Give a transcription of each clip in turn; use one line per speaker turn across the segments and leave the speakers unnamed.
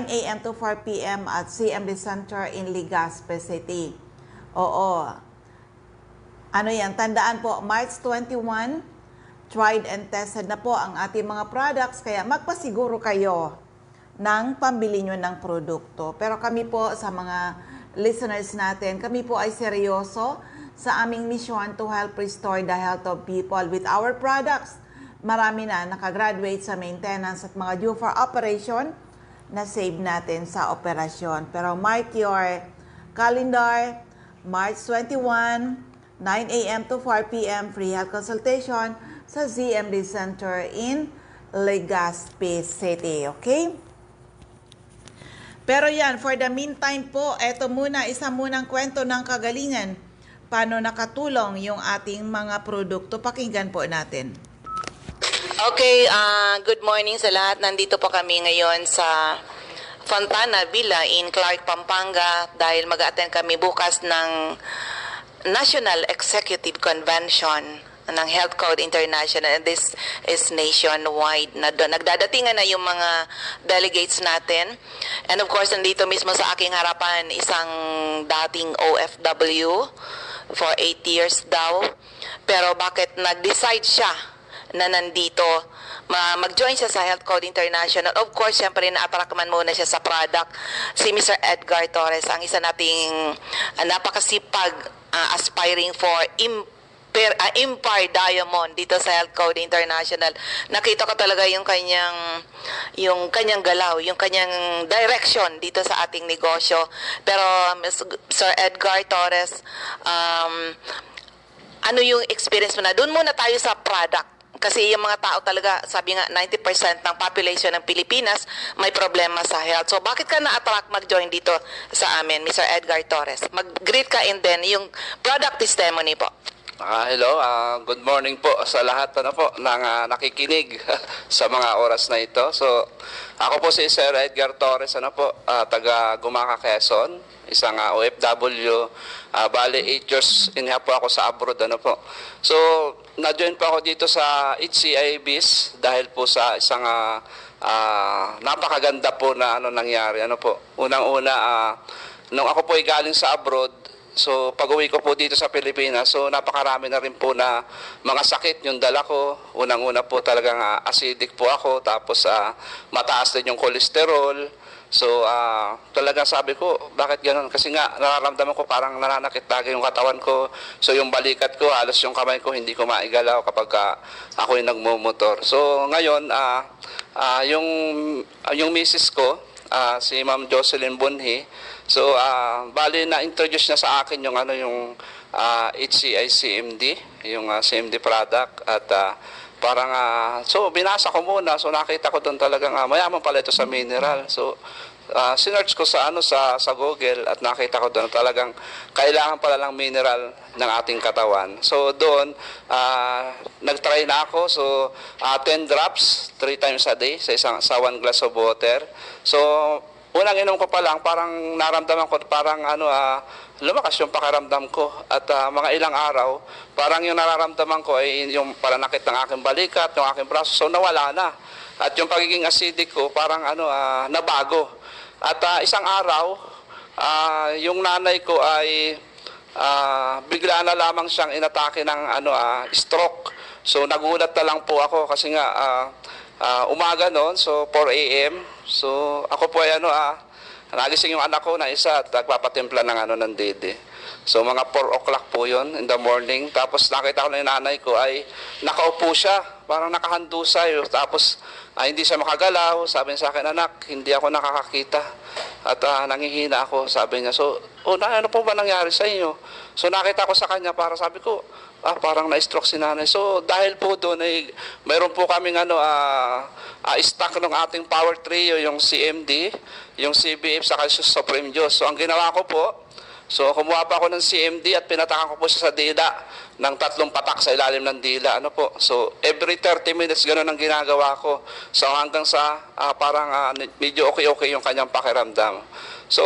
9 a.m. to 4 p.m. at CMD Center in Legazpi City. Oo. Ano yan? Tandaan po, March 21, tried and tested na po ang ating mga products, kaya magpasiguro kayo ng pambili nyo ng produkto. Pero kami po sa mga listeners natin, kami po ay seryoso sa aming mission to help restore the health of people with our products. Marami na nakagraduate sa maintenance at mga due for operation na save natin sa operasyon. Pero mark your calendar, March 21, 9 a.m. to 4 p.m. free health consultation sa ZMD Center in Legazpi City. Okay? Pero yan, for the meantime po, eto muna, isa munang kwento ng kagalingan. Paano nakatulong yung ating mga produkto? Pakinggan po natin.
Okay, good morning sa lahat. Nandito po kami ngayon sa Fontana Villa in Clark, Pampanga dahil mag-attend kami bukas ng National Executive Convention ng Health Code International, and this is nationwide na doon. Nagdadatingan na yung mga delegates natin. And of course, nandito mismo sa aking harapan isang dating OFW for 8 years daw. Pero bakit nag-decide siya na nandito, mag-join siya sa Health Code International? Of course, syempre na-attract man muna siya sa product. Si Mr. Edgar Torres, ang isa nating napakasipag aspiring for Empire Diamond dito sa Health Code International. Nakita ko talaga yung kanyang galaw, yung kanyang direction dito sa ating negosyo. Pero Sir Edgar Torres, ano yung experience mo na? Doon muna tayo sa product. Kasi yung mga tao talaga, sabi nga, 90% ng population ng Pilipinas may problema sa health. So, bakit ka na-attract mag-join dito sa amin, Mr. Edgar Torres? Mag-greet ka and then yung product testimony po.
Hello, good morning po sa lahat po ng nakikinig sa mga oras na ito. So, ako po si Sir Edgar Torres, taga Gumaca, Quezon, isang OFW. Bale, 8 years in po ako sa abroad, So, na-join po ako dito sa HCIBs dahil po sa isang napakaganda po na nangyari. Unang-una, nung ako po ay galing sa abroad, so pag-uwi ko po dito sa Pilipinas, so napakarami na rin po na mga sakit yung dala ko. Unang-una po talagang acidic po ako, tapos mataas din yung cholesterol. So talaga sabi ko, bakit gano'n? Kasi nga nararamdaman ko parang nananakit lagi yung katawan ko. So yung balikat ko, halos yung kamay ko hindi ko maigalaw kapag ako yung nagmumotor. So ngayon, yung misis ko, si Ma'am Jocelyn Bunhi. So bali na-introduce niya sa akin yung HCI CMD, yung CMD product, at parang so binasa ko muna, so nakita ko doon talagang mayaman pala ito sa mineral. So sinearch ko sa sa Google at nakita ko doon talagang kailangan pala ng mineral ng ating katawan. So doon nagtry na ako. So 10 drops 3 times a day sa 1 glass of water. So unang inom ko pa lang, parang naramdaman ko parang lumakas yung pakiramdam ko, at mga ilang araw parang yung nararamdaman ko ay yung pananakit ng aking balikat, ng aking braso, so nawala na. At yung pagiging acidic ko parang nabago. At isang araw, yung nanay ko ay bigla na lamang siyang inatake ng stroke. So nagulat na lang po ako kasi nga umaga noon, so 4 a.m. So ako po ay nagising yung anak ko na isa at nagpapatimpla ng dede. So mga 4 o'clock po yun in the morning. Tapos nakita ko na yung nanay ko ay nakaupo siya, parang nakahandusay. Tapos hindi siya makagalaw. Sabi niya sa akin, anak, hindi ako nakakakita at nangihina ako, sabi niya. So, ano po ba nangyari sa inyo? So nakita ko sa kanya, para sabi ko, parang na-stroke si nanay. So dahil po doon ay mayroon po kaming stock ng ating power trio, yung CMD, yung CBF, saka Supreme Diyos. So ang ginawa ko po, so kumuha pa ako ng CMD at pinatakan ko po siya sa dila ng 3 patak sa ilalim ng dila. So every 30 minutes gano'n ang ginagawa ko. So hanggang sa parang medyo okay yung kanyang pakiramdam. So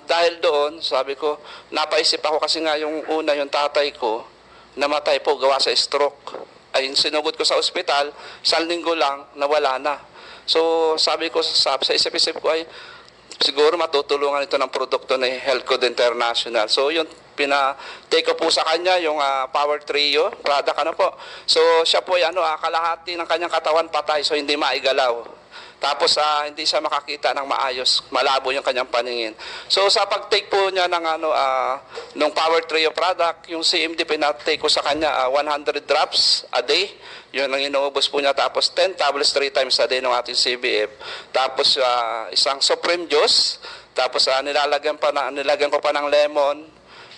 dahil doon, sabi ko, napaisip ako kasi nga yung tatay ko, namatay po gawa sa stroke. Ay sinugod ko sa ospital, 1 linggo lang, nawala na. So sabi ko sa isip-isip ko ay siguro matutulungan ito ng produkto ni Health Code International. So yun, take ko po sa kanya yung Power Trio product po. So siya po ay kalahati ng kanyang katawan patay, so hindi maigalaw. Tapos hindi siya makakita ng maayos, malabo yung kanyang paningin. So sa pag-take po niya ng nung Power Trio product, yung CMD pinatake ko sa kanya 100 drops a day. Yun ang inuubos po niya. Tapos 10 tablets 3 times a day ng ating CBF. Tapos isang Supreme Juice. Tapos nilagyan ko pa ng lemon.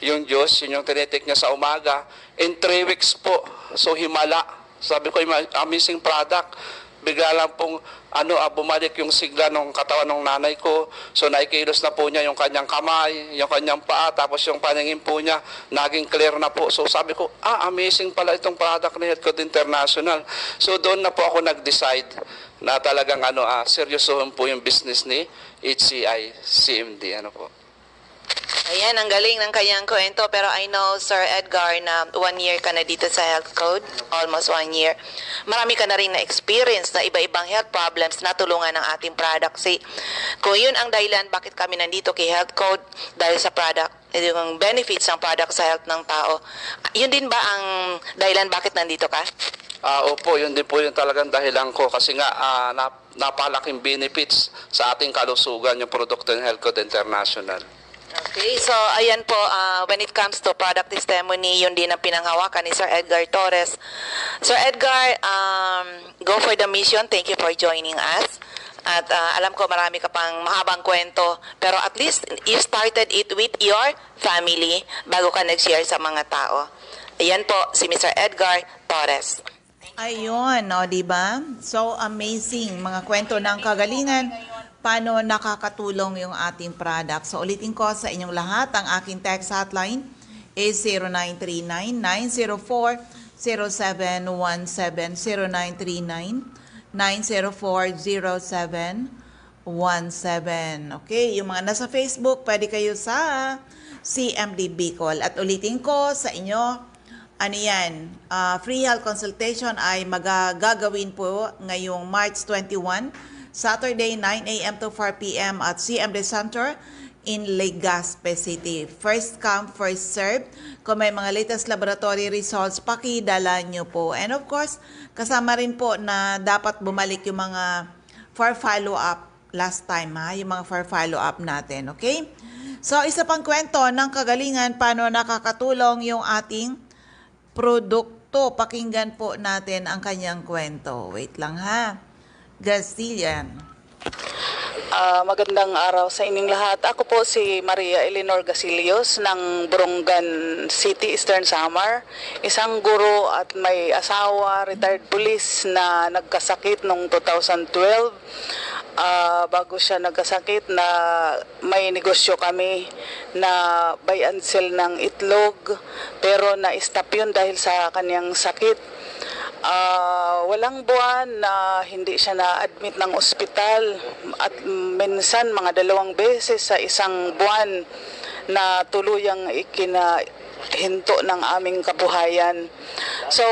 Yung juice, yun yung tinitake niya sa umaga. In 3 weeks po. So himala. Sabi ko, amazing product. Bigla lang pong bumalik yung sigla ng katawan ng nanay ko. So naikilos na po niya yung kanyang kamay, yung kanyang paa, tapos yung paningin po niya naging clear na po. So sabi ko, amazing pala itong product ni Health Code International. So doon na po ako nag-decide na talagang seryosohin po yung business ni HCI CMD po.
Ayan, ang galing ng kanyang kwento. Pero I know, Sir Edgar, na 1 year ka na dito sa Health Code. Almost 1 year. Marami ka na rin na-experience na iba-ibang health problems na tulungan ng ating product. Kung yun ang dahilan bakit kami nandito kay Health Code, dahil sa product, yung benefits ng product sa health ng tao, yun din ba ang dahilan bakit nandito ka?
Opo, yun din po yung talagang dahilan ko. Kasi nga, napalaking benefits sa ating kalusugan yung produkto ng Health Code International.
Okay, so ayan po, when it comes to product testimony, yun din ang pinanghawakan ni Sir Edgar Torres. Sir Edgar, go for the mission. Thank you for joining us. At alam ko marami ka pang mahabang kwento, pero at least you started it with your family bago ka nag-share sa mga tao. Ayan po, si Mr. Edgar Torres.
Ayun, di ba? So amazing, mga kwento ng kagalingan, paano nakakatulong yung ating product. So ulitin ko sa inyong lahat, ang aking text hotline is 0939-904-0717, 0939-904-0717. Okay, yung mga nasa Facebook, pwede kayo sa CMD Bicol. At ulitin ko sa inyo, free health consultation ay magagawin po ngayong March 21, Saturday 9 a.m. to 4 p.m. at CMD Center in Legazpi City. First come, first serve. Kung may mga latest laboratory results, pakidala nyo po. And of course, kasama rin po na dapat bumalik yung mga for follow-up last time, yung mga for follow-up natin. Okay? So, isa pang kwento ng kagalingan, paano nakakatulong yung ating produkto. Pakinggan po natin ang kanyang kwento. Wait lang Gastillian.
Magandang araw sa inyong lahat. Ako po si Maria Eleanor Gasilios ng Borongan City, Eastern Samar. Isang guro at may asawa, retired police na nagkasakit noong 2012. Bago siya nagkasakit na may negosyo kami na buy and sell ng itlog, pero na-stop yun dahil sa kanyang sakit. Walang buwan na hindi siya na-admit ng ospital at minsan mga 2 beses sa isang buwan na tuluyang ikinahinto ng aming kabuhayan. So,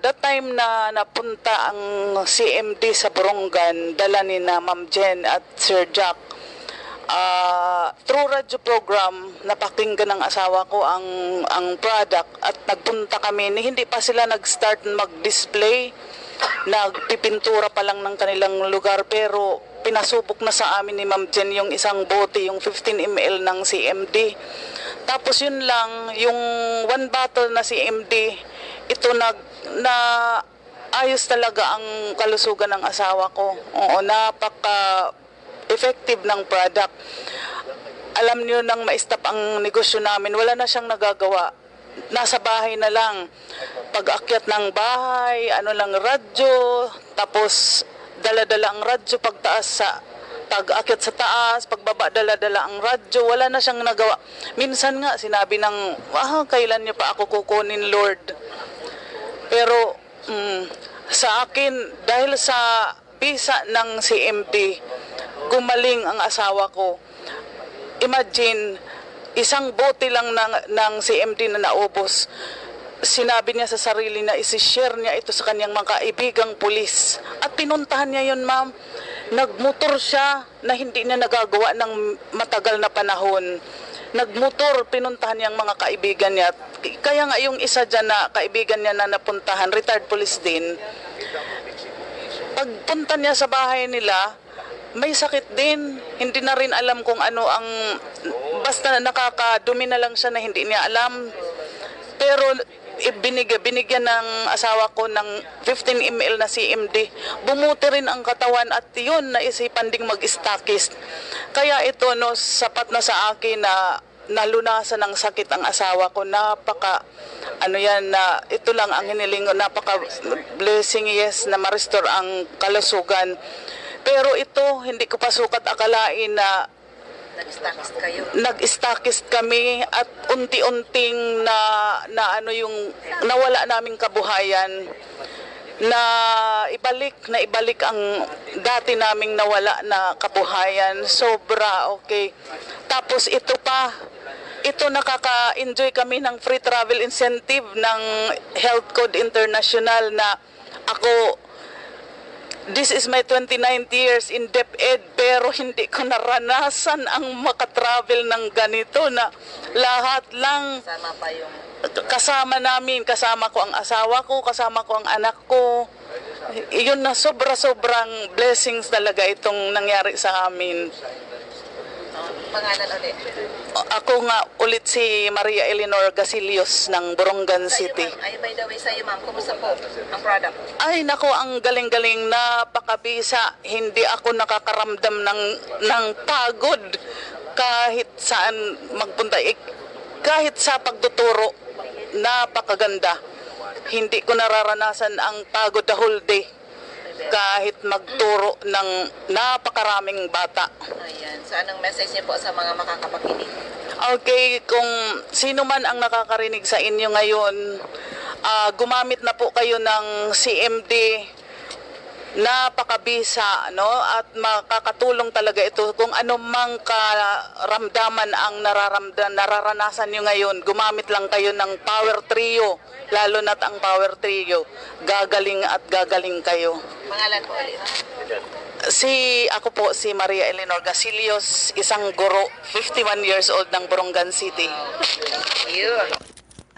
that time na napunta ang CMD sa Borongan, dala ni na Ma'am Jen at Sir Jack, through radio program, napakinggan ng asawa ko ang product at nagpunta kami. Hindi pa sila nag-start mag-display, nagpipintura pa lang ng kanilang lugar, pero pinasubok na sa amin ni Ma'am Jen yung isang bote, yung 15 ml ng CMD. Tapos yun lang, yung 1 bottle na CMD, ito na ayos talaga ang kalusugan ng asawa ko. Oo, effective ng product. Alam niyo, nang ma-stop ang negosyo namin, wala na siyang nagagawa. Nasa bahay na lang. Pag-akyat ng bahay, lang radyo, tapos dala-dala ang radyo pagtaas sa pag-akyat sa taas, pagbaba dala-dala ang radyo, wala na siyang nagawa. Minsan nga sinabi ng, kailan niyo pa ako kukunin, Lord? Pero sa akin, dahil sa bisa ng CMD, gumaling ang asawa ko. Imagine, isang bote lang ng CMD na naubos. Sinabi niya sa sarili na isi-share niya ito sa kanyang mga kaibigang pulis. At pinuntahan niya yun, ma'am. Nagmotor siya na hindi niya nagagawa ng matagal na panahon. Nagmotor, pinuntahan niyang mga kaibigan niya. Kaya nga yung isa dyan na kaibigan niya na napuntahan, retired police din, pagpunta niya sa bahay nila, may sakit din. Hindi na rin alam kung ano ang, basta nakakadumi na lang siya na hindi niya alam. Pero binigyan ng asawa ko ng 15 ml na CMD. Bumuti rin ang katawan at yun, naisipan ding mag-stockist. Kaya ito, no, sapat na sa akin na nalunasan ng sakit ang asawa ko. Napaka, na ito lang ang hiniling ko, napaka blessing, yes, na ma-restore ang kalusugan. Pero ito, hindi ko pa sukat akalain na nag-stockist kami at unti-unting nawala naming kabuhayan, na ibalik ang dati naming nawala na kabuhayan. Sobra, okay. Tapos ito nakaka-enjoy kami ng free travel incentive ng Health Code International na ako, this is my 29th years in DepEd, pero hindi ko naranasan ang makatravel ng ganito na lahat lang kasama namin, kasama ko ang asawa ko, kasama ko ang anak ko. Iyon na sobrang blessings talaga itong nangyari sa amin.
Pangalan ulit.
Ako nga ulit si Maria Eleanor Gasilios ng Borongan City.
Ay, by the way, sa'yo ma'am, kumusta po ang product?
Ay, nako, ang galing-galing, napakabisa. Hindi ako nakakaramdam ng pagod kahit saan magpunta. Kahit sa pagtuturo, napakaganda. Hindi ko nararanasan ang pagod the whole day kahit magturo ng napakaraming bata.
Ayan. So, anong message niyo po sa mga makakapakinig?
Okay, kung sino man ang nakakarinig sa inyo ngayon, gumamit na po kayo ng CMD, napakabisa, no? At makakatulong talaga ito. Kung ano mang karamdaman ang nararanasan nyo ngayon, gumamit lang kayo ng Power Trio, lalo na't ang Power Trio. Gagaling at gagaling kayo.
Pangalan po ulit.
Ako po si Maria Eleanor Gasilios, isang guro, 51 years old ng Borongan City.
Yun.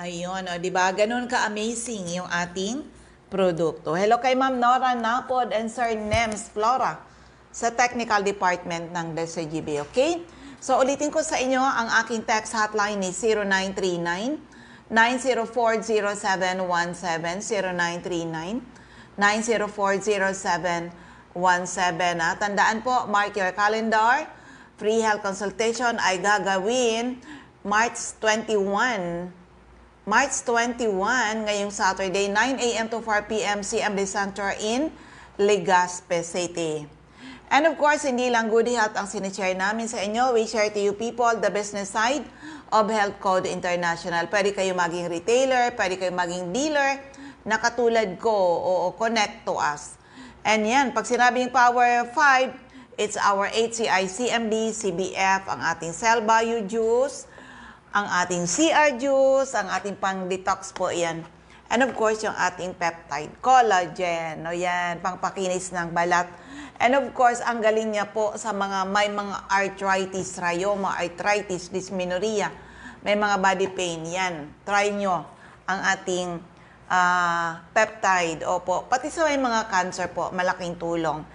Ayun, o, di ba? Ganun ka-amazing yung ating produkto. Hello kay Ma'am Nora Napod and Sir Nems Flora sa Technical Department ng DCGB, okay? So, ulitin ko sa inyo, ang aking text hotline ni 0939-9040717, 0939-9040717. Tandaan po, mark your calendar. Free health consultation ay gagawin March 21, ngayong Saturday, 9 a.m. to 4 p.m. CMD Center in Legazpi City. And of course, hindi lang Good Health ang sinishare namin sa inyo. We share to you people the business side of Health Code International. Pwede kayo maging retailer, pwede kayo maging dealer na katulad ko o connect to us. And yan, pag sinabing Power 5, it's our HCI CMD, CBF, ang ating Cell Bio Juice, ang ating CR Juice, ang ating pang-detox po yan. And of course, yung ating peptide collagen. O yan, pangpakinis ng balat. And of course, ang galing niya po sa may mga arthritis, rheuma, arthritis, dysmenorrhea, may mga body pain. Yan, try nyo ang ating peptide. Opo, pati sa may mga cancer po, malaking tulong.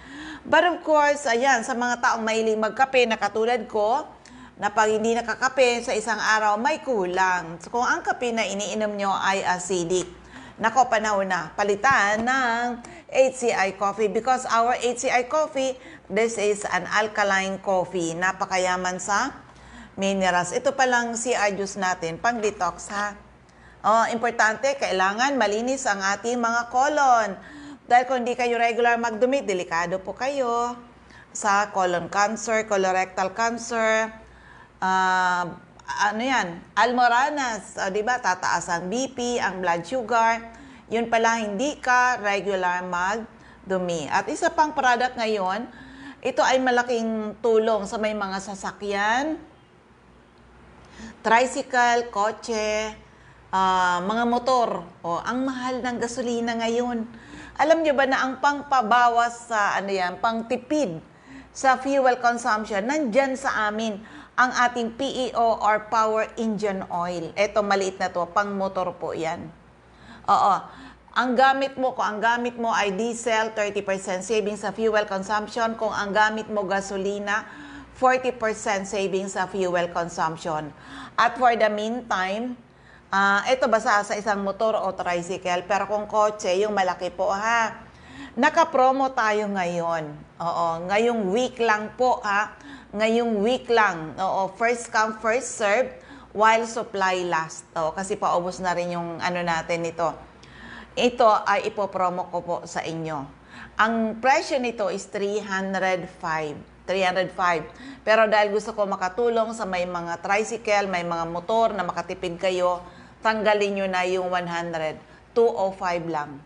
But of course, ayan, sa mga taong mahilig magkape na katulad ko, na pag hindi nakakape sa isang araw, may kulang. So, kung ang kape na iniinom nyo ay acidic, nako, panahon na, palitan ng HCI coffee. Because our HCI coffee, this is an alkaline coffee. Napakayaman sa minerals. Ito palang CR juice natin, pang detox ha. Importante, kailangan malinis ang ating mga colon. Dahil kung hindi kayo regular magdumi, delikado po kayo sa colon cancer, colorectal cancer, almoranas, di ba? Tataas ang BP, ang blood sugar. Yun pala, hindi ka regular magdumi. At isa pang product ngayon, ito ay malaking tulong sa may mga sasakyan, tricycle, kotse, mga motor. Ang mahal ng gasolina ngayon. Alam niyo ba na ang pangpabawas sa pangtipid sa fuel consumption, nandyan sa amin ang ating PEO or Power Engine Oil. Ito, maliit na to, pang motor po yan. Oo. Kung ang gamit mo ay diesel, 30% savings sa fuel consumption. Kung ang gamit mo gasolina, 40% savings sa fuel consumption. At for the meantime, ito basta sa isang motor o tricycle. Pero kung kotse, yung malaki po ha. Naka-promo tayo ngayon. Oo, ngayong week lang po ha. Ngayong week lang. Oo, first come, first serve while supply lasts. Oo, kasi paubos na rin yung natin nito. Ito ay ipopromo ko po sa inyo. Ang presyo nito is 305. Pero dahil gusto ko makatulong sa may mga tricycle, may mga motor na makatipid kayo, tanggalin nyo na yung 100. 205 lang.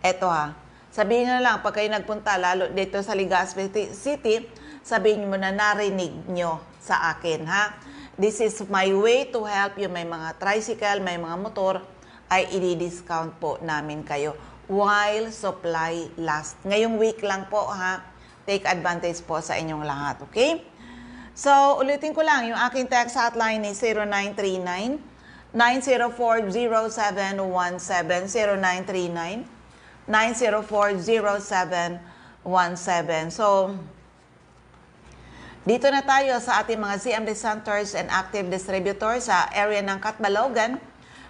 Eto ha. Sabihin nyo lang, pag kayo nagpunta, lalo dito sa Legazpi City, sabihin mo na narinig nyo sa akin, ha? This is my way to help you. May mga tricycle, may mga motor, ay i-discount po namin kayo while supply lasts. Ngayong week lang po, ha? Take advantage po sa inyong lahat, okay? So, ulitin ko lang, yung aking text hotline is 0939 9040717 0939 9040717. So, dito na tayo sa ating mga CMD centers and active distributors sa area ng Catbalogan.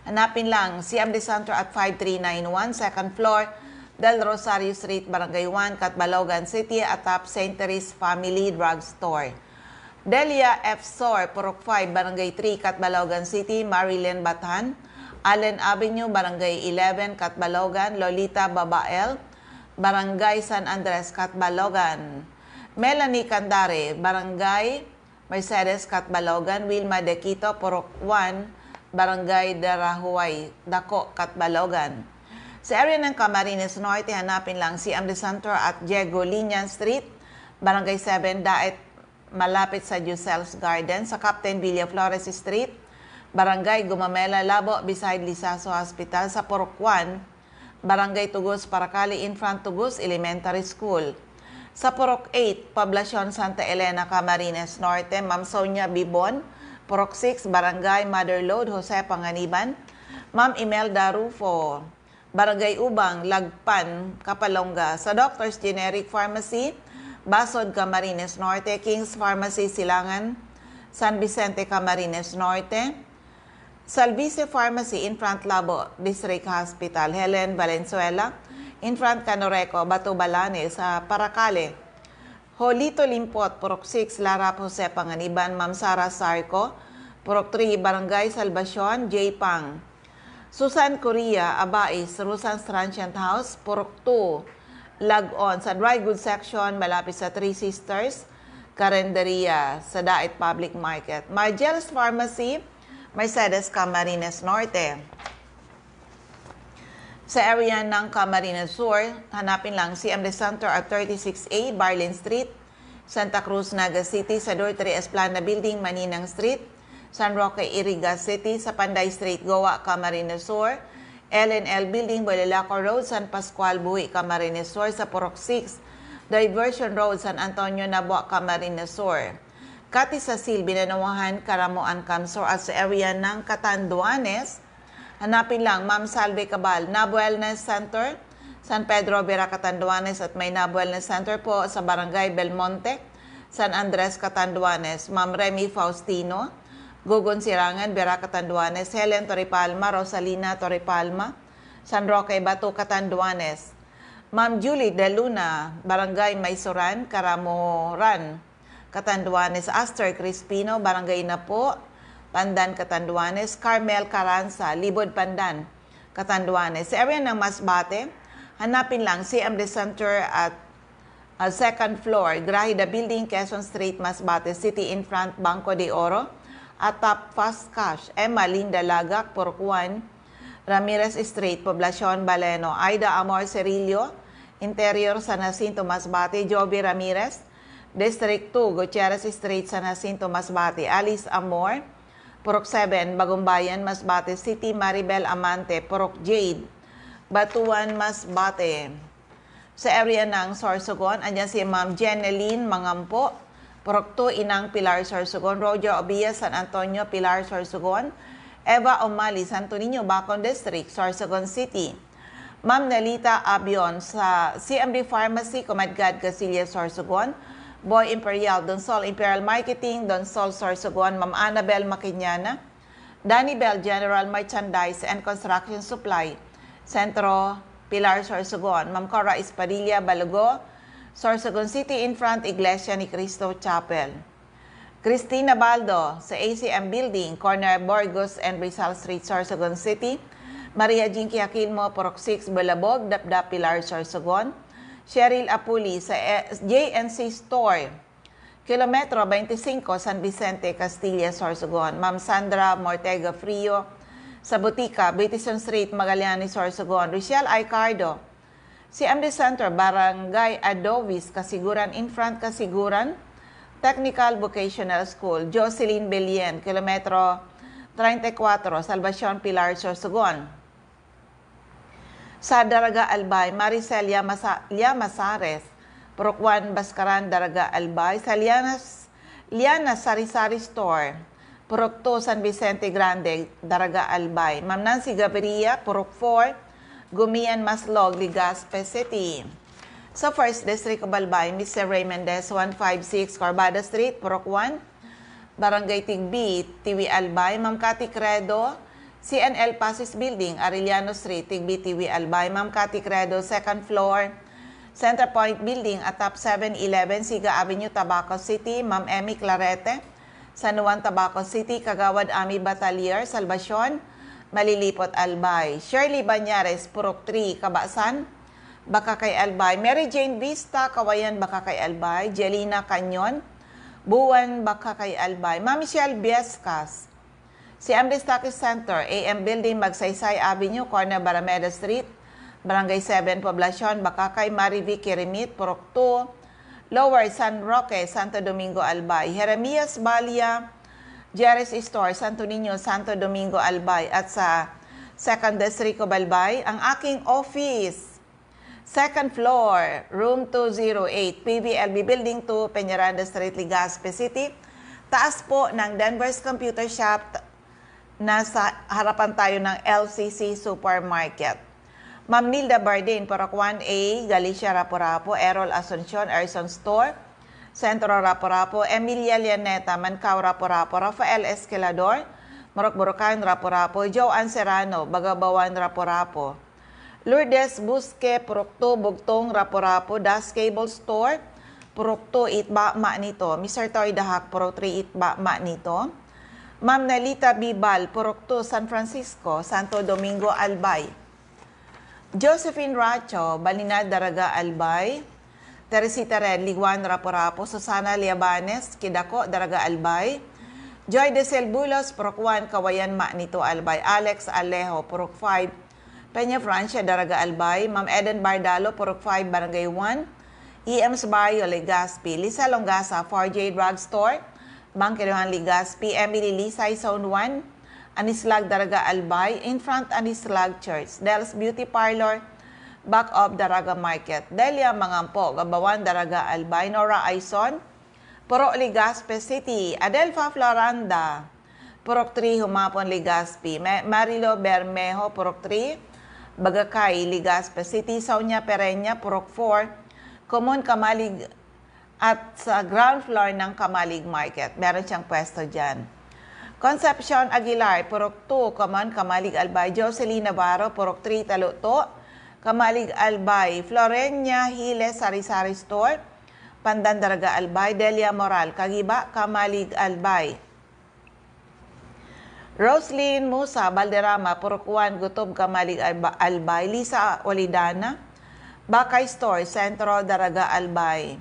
Hanapin lang CMD Center at 5391, second floor, Del Rosario Street, Barangay 1, Catbalogan City, atop St. Therese Family Drugstore. Delia F. Sor, Purok 5, Barangay 3, Catbalogan City, Marilyn Batan. Allen Avenue, Barangay 11, Catbalogan, Lolita Babael, Barangay San Andres, Catbalogan. Melanie Candare, Barangay Mercedes, Catbalogan, Wilma De Quito, Purok 1, Barangay Darahuay, Dako, Catbalogan. Sa area ng Camarines Norte, hanapin lang si CMD Center at Diego Linian Street, Barangay 7, Daet, malapit sa Giselle's Garden, sa Captain Villaflores Street, Barangay Gumamela, Labo, beside Lisaso Hospital, sa Purok 1, Barangay Tugos, Paracali, in front Tugos Elementary School. Sa Purok 8, Poblacion Santa Elena, Camarines Norte, Ma'am Sonia Bibon, Purok 6, Barangay Motherlode, Jose Panganiban, Ma'am Imelda Rufo, Barangay Ubang, Lagpan, Kapalonga. Sa Doctor's Generic Pharmacy, Basod, Camarines Norte, King's Pharmacy, Silangan, San Vicente, Camarines Norte. Salvice Pharmacy, in front Labo District Hospital, Helen Valenzuela, in front Canoreco, Batubalane, sa Paracale. Jolito Limpot, Purok 6, Lara Jose Panganiban, Ma'am Sara Sarco, Purok 3, Barangay Salvacion, J. Pang. Susan Correa, Abais, Rusans Transient House, Purok 2, Lag-on, sa Dry Goods Section, malapit sa Three Sisters, Carenderia, sa Daet Public Market. Margel's Pharmacy, Mercedes, Camarines Norte. Sa area ng Camarines Sur, hanapin lang CMD Center at 36A, Barlin Street, Santa Cruz, Naga City, sa Dortory Esplana Building, Maninang Street, San Roque, Iriga City, sa Panday Street, Goa, Camarines Sur, LNL Building, Bolelaco Road, San Pascual, Buhi, Camarines Sur, sa Purok 6, Diversion Road, San Antonio, Nabua, Camarines Sur. Kati sa Sil, Binanawahan, Karamuan, Kamsor, at sa area ng Catanduanes, hanapin lang Ma'am Salve Cabal, Nab Wellness Center, San Pedro, Vera, Catanduanes, at may Nab Wellness Center po sa Barangay Belmonte, San Andres, Catanduanes. Ma'am Remy Faustino, Gugun Sirangan, Vera, Catanduanes, Helen Torrepalma, Rosalina Torrepalma, San Roque, Batu, Catanduanes. Ma'am Julie De Luna, Barangay Maysoran, Karamoran, Catanduanes. Aster Crispino, Barangay Napo, Pandan, Catanduanes. Carmel Caranza, Libod, Pandan, Catanduanes. Sa area ng Masbate, hanapin lang CMD Center at second floor, Grahida Building, Quezon Street, Masbate City, in front Banco de Oro, at top Fast Cash, Emma Linda Lagak, Purok 1, Ramirez Street, Poblacion, Baleno. Aida Amor Cerillo, Interior, San Jacinto, Masbate. Joby Ramirez, District 2, Gutierrez Street, San Jacinto, Masbate. Alice Amor, Purok 7, Bagumbayan, Masbate City. Maribel Amante, Purok Jade, Batuan, Masbate. Sa area ng Sorsogon, andyan si Ma'am Jeneline Mangampo, Purok 2, Inang Pilar, Sorsogon. Roger Obia, San Antonio, Pilar, Sorsogon. Eva Omali, Santo Niño, Bacon District, Sorsogon City. Ma'am Nelita Abion sa CMD Pharmacy, Comadgad, Casillas, Sorsogon. Boy Imperial, Donsol Imperial Marketing, Donsol, Sorsogon. Ma'am Annabel Maquiñana. Danny Bell, General Merchandise and Construction Supply, Centro, Pilar, Sorsogon. Ma'am Cora Espadilla, Balugo, Sorsogon City, in front, Iglesia ni Cristo Chapel. Cristina Baldo sa ACM Building, corner Burgos and Rizal Street, Sorsogon City. Maria Jinky Aquilmo, Purok 6, Balabog, Dapdap, Pilar, Sorsogon. Cheryl Apuli sa JNC Store, Kilometro 25, San Vicente, Castilla, Sorsogon. Ma'am Sandra Mortega Frio sa Butika, Bitition Street, Magallanes, Sorsogon. Richelle Aicardo, CMD Center, Barangay Adovis, Kasiguran, in front, Kasiguran, Technical Vocational School. Jocelyn Belien, Kilometro 34, Salvacion, Pilar, Sorsogon. Sa Daraga Albay, Maricel Llamazares, Purok 1, Baskaran, Daraga Albay. Sa Liana Sari-Sari Store, Purok 2, San Vicente Grande, Daraga Albay. Ma'am Nancy Gaviria, Purok 4, Gumian, Maslog, Legazpi City. Sa 1st District of Albay, Mr. Ray Mendez, 156 Corbada Street, Purok 1, Barangay Tigbi, Tiwi Albay. Ma'am Cathy Credo, CNL Pasis Building, Arellano Street, Tigbi, Tiwi Albay. Ma'am Cathy Credo, 2nd floor, Center Point Building, atap 711, Siga Avenue, Tabaco City. Ma'am Emmy Clarete, San Juan, Tabaco City. Kagawad Ami Batalier, Salvacion, Malilipot, Albay. Shirley Banyares, Purok 3, Kabasan, Bakakay, Albay. Mary Jane Vista, Kawayan, Bakakay, Albay. Jelina Canyon, Buwan, Bakakay, Albay. Ma'am Michelle Biescas, CMD Stockist Center, AM Building, Magsaysay Avenue, corner Barameda Street, Barangay 7, Poblacion, Bakakay. Marivic Kirimit, Purok 2, Lower San Roque, Santo Domingo, Albay. Jeremias Balia, Jerry's Store, Santo Niño, Santo Domingo, Albay. At sa 2nd District of Albay, ang aking office, 2nd floor, room 208, PVLB Building 2, Peñaranda Street, Legazpi City. Taas po ng Denver's Computer Shop, nasa harapan tayo ng LCC Supermarket. Ma'am Nilda Bardin, Purok 1A, Galicia, Rapo-Rapo. Errol Asuncion, Erson Store, Centro, Rapo-Rapo. Emilia Lianeta, Mancao, Rapo-Rapo. Rafael Esquilador, Morocco-Borocan, Rapo-Rapo. Joanne Serrano, Bagabawan, Rapo-Rapo. Lourdes Busque, Purok 2, Bugtong, Rapo-Rapo. Das Cable Store, Purok 2, Itba, Nito. Mr. Toy Dahak, Purok 3, Itba, Nito. Ma'am Nelita Bibal, Purok 2, San Francisco, Santo Domingo, Albay. Josephine Racho, Balinad, Daraga, Albay. Teresita Red, Liguan, Rapo-Rapo. Susana Liabanes, Kidako, Daraga, Albay. Joy de Bulos, Purok 1, Kawayan, Nito, Albay. Alex Alejo, Purok 5, Peña Francia, Daraga, Albay. Ma'am Eden Bardalo, Purok 5, Barangay 1. EM's Barrio, Legazpi. Lisa Longasa, 4J Drugstore, Bangkiruhan, Legazpi. Emily Lisay, Zone 1, Anislag, Daraga, Albay. In front, Anislag Church. Del's Beauty Parlor, back of Daraga Market. Delia Mangampo, Gabawan, Daraga, Albay. Nora Aison, Purok Legazpi City. Adelfa Floranda, Purok 3, Humapon, Legazpi. Marilo Bermejo, Purok 3, Bagakay, Legazpi City. Sonia Pereña, Purok 4, Common Kamalig, at sa ground floor ng Kamalig Market. Meron siyang pwesto dyan. Concepcion Aguilar, Purok 2, Common Kamalig, Albay. Jocelyn Navarro, Purok 3, Taluto, Kamalig, Albay. Florenia Hiles, Sari-Sari Store, Pandan, Daraga, Albay. Delia Moral, Kagiba, Kamalig, Albay. Roslyn Musa, Balderrama, Purok 1, Gutob, Kamalig, Albay. Lisa Olidana, Bakay Store, Centro, Daraga, Albay.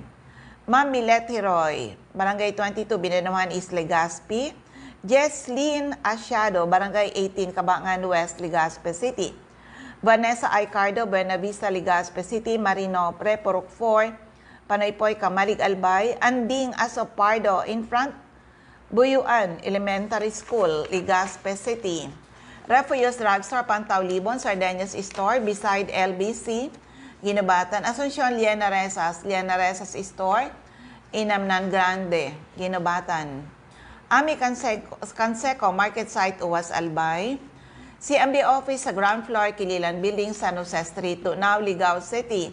Ma'am Milet Hiroy, Barangay 22, Binanuhan East, Legazpi. Jesslyn Asyado, Barangay 18, Cabangan West, Legazpi City. Vanessa Aicardo, Buena Vista, Legazpi City. Marinopre, Purok 4, Panaypoy, Kamalig, Albay. Anding Asopardo, in front, Buyuan Elementary School, Legazpi City. Refuyos Drugstore, Pantaulibon, Sardeñas Store, beside LBC, Ginubatan. Asuncion, Liena Rezas Store, Inamnan Grande, Ginubatan. Ami Canseco, Market Site, Uwas Albay. CMB Office sa ground floor, Kililan Building, San Jose Street, Tunao, Ligao City.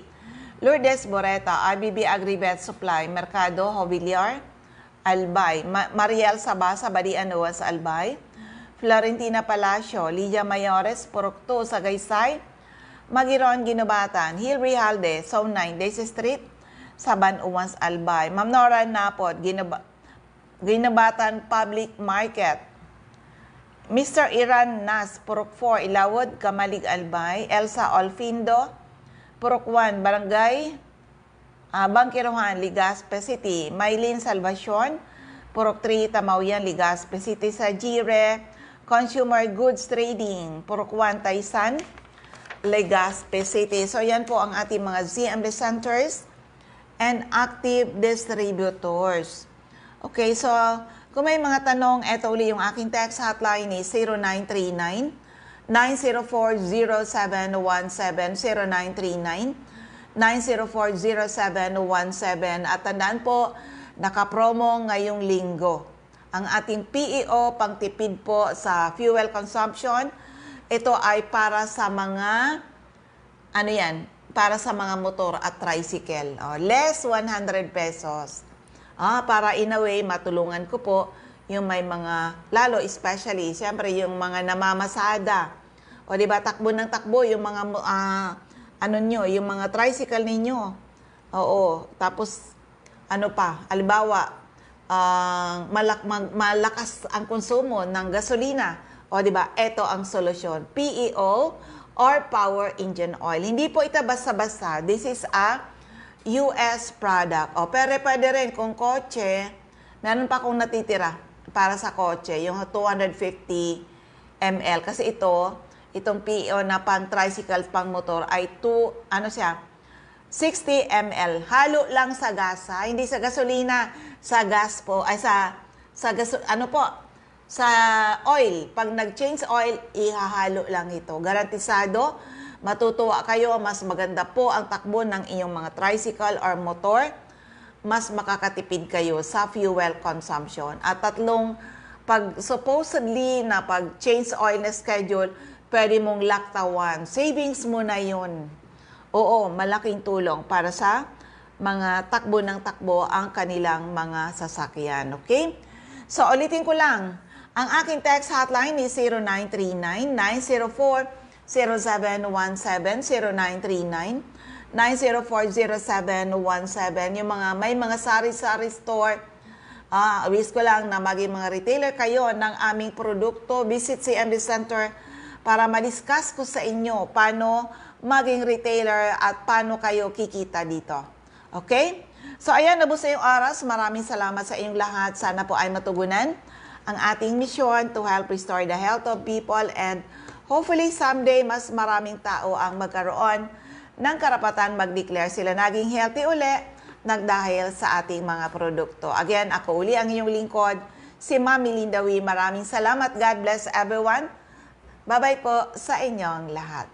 Lourdes Boreta, RBB Agribet Supply, Mercado, Hobiliar, Albay. Mariel Sabasa, Barian, Uwas Albay. Florentina Palacio, Lidia Mayores, Purokto, Sagaysay. Magiron, Ginubatan. Hill Rijalde, Zone 9, Daisy Street, Saban, Uwas Albay. Ma'am Nora Napot, Ginubatan Public Market. Mr. Iran Nas, Purok 4, Ilawod, Kamalig Albay. Elsa Olfindo, Purok 1, Barangay Bangkirohan, Legazpi City. Maylin Salvacion, Purok 3, Tamauyan, Legazpi City. Sa Gire Consumer Goods Trading, Purok 1, Taysan, Legazpi City. So yan po ang ating mga ZMB centers and active distributors. Okay, so kung may mga tanong, eto uli yung aking text hotline ni 0939-904-0717, 0939-904-0717. At tandaan po, nakapromo ngayong linggo. Ang ating PEO, pangtipid po sa fuel consumption, ito ay para sa mga, para sa mga motor at tricycle. Less 100 pesos. Para in a way, matulungan ko po yung may mga, lalo especially, siyempre yung mga namamasada. O diba, takbo ng takbo, yung mga, yung mga tricycle ninyo. Oo, tapos, halimbawa, malakas ang konsumo ng gasolina. O diba, ito ang solusyon. PEO or Power Engine Oil. Hindi po ito basta-basta. This is a US product. Pero pwede rin kung kotse, meron pa akong natitira para sa kotse, yung 250 ml. Kasi itong PEO na pang tricycle, pang motor ay 60 ml. Halo lang sa gas, hindi sa gasolina, sa gas po, ay sa oil. Pag nag-change oil, ihahalo lang ito. Garantisado, matutuwa kayo, mas maganda po ang takbo ng inyong mga tricycle or motor, mas makakatipid kayo sa fuel consumption. At supposedly na pag-change oil na schedule, pwede mong laktawan. Savings mo na yun. Oo, malaking tulong para sa mga takbo ng takbo ang kanilang mga sasakyan. Okay? So, ulitin ko lang. Ang aking text hotline is 0939-904-0717, 0939-904-0717. Yung may mga sari-sari store, wish ko lang na maging mga retailer kayo ng aming produkto. Visit CMB Center para ma-discuss ko sa inyo paano maging retailer at paano kayo kikita dito. Okay? So, ayan, nabos na yung oras. Maraming salamat sa inyong lahat. Sana po ay matugunan ang ating mission to help restore the health of people and hopefully someday mas maraming tao ang magkaroon ng karapatan mag-declare sila naging healthy uli nagdahil sa ating mga produkto. Again, ako uli ang inyong lingkod, si Ma'am Melinda Wee. Maraming salamat. God bless everyone. Bye-bye po sa inyong lahat.